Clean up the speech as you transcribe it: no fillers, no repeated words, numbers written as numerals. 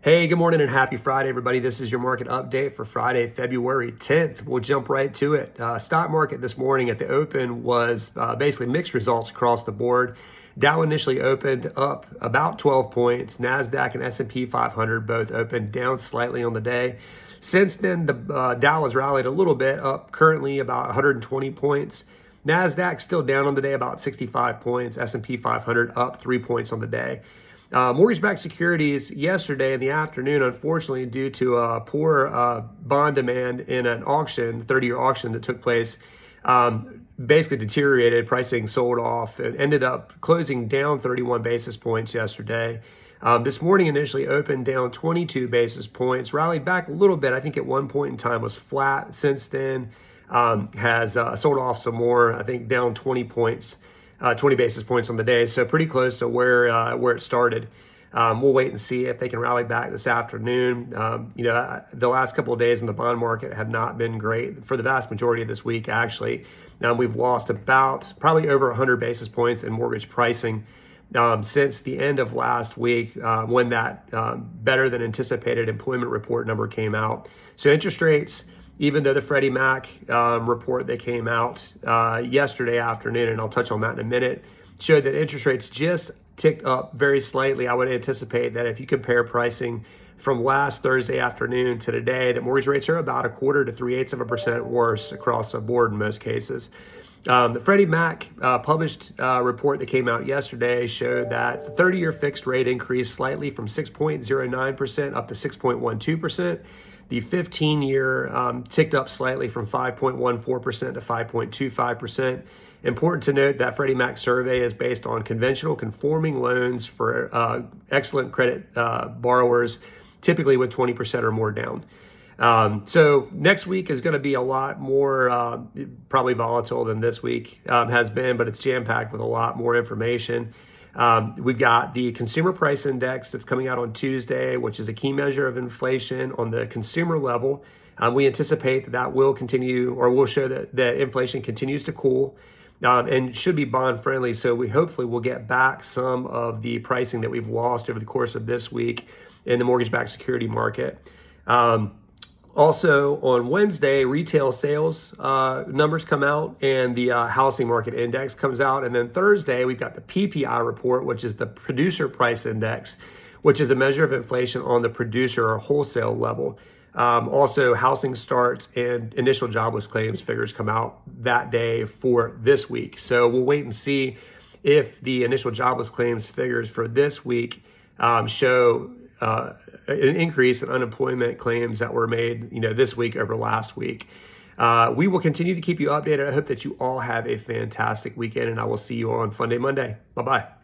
Hey, good morning and happy Friday, everybody. This is your market update for Friday, February 10th. We'll jump right to it. Stock market this morning at the open was basically mixed results across the board. Dow initially opened up about 12 points. NASDAQ and S&P 500 both opened down slightly on the day. Since then, the Dow has rallied a little bit, up currently about 120 points. NASDAQ still down on the day, about 65 points. S&P 500 up 3 points on the day. Mortgage-backed securities yesterday in the afternoon, unfortunately, due to poor bond demand in an auction, 30-year auction that took place, basically deteriorated. Pricing sold off and ended up closing down 31 basis points yesterday. This morning initially opened down 22 basis points, rallied back a little bit. I think at one point in time was flat. Since then, has sold off some more, I think down 20 points. 20 basis points on the day, so pretty close to where it started. We'll wait and see if they can rally back this afternoon. The last couple of days in the bond market have not been great for the vast majority of this week, actually. We've lost probably over 100 basis points in mortgage pricing since the end of last week when that better than anticipated employment report number came out. So interest rates, even though the Freddie Mac report that came out yesterday afternoon, and I'll touch on that in a minute, showed that interest rates just ticked up very slightly. I would anticipate that if you compare pricing from last Thursday afternoon to today, that mortgage rates are about 1/4 to 3/8% worse across the board in most cases. The Freddie Mac published report that came out yesterday showed that the 30-year fixed rate increased slightly from 6.09% up to 6.12%. The 15-year ticked up slightly from 5.14% to 5.25%. Important to note that Freddie Mac survey is based on conventional conforming loans for excellent credit borrowers, typically with 20% or more down. So next week is going to be a lot more probably volatile than this week has been, but it's jam-packed with a lot more information. We've got the consumer price index that's coming out on Tuesday, which is a key measure of inflation on the consumer level. We anticipate that will continue, or will show that inflation continues to cool and should be bond friendly. So we hopefully will get back some of the pricing that we've lost over the course of this week in the mortgage-backed security market. Also on Wednesday, retail sales numbers come out and the housing market index comes out. And then Thursday, we've got the PPI report, which is the producer price index, which is a measure of inflation on the producer or wholesale level. Also, housing starts and initial jobless claims figures come out that day for this week. So we'll wait and see if the initial jobless claims figures for this week show an increase in unemployment claims that were made, this week over last week. We will continue to keep you updated. I hope that you all have a fantastic weekend, and I will see you on Fun Day Monday. Bye-bye.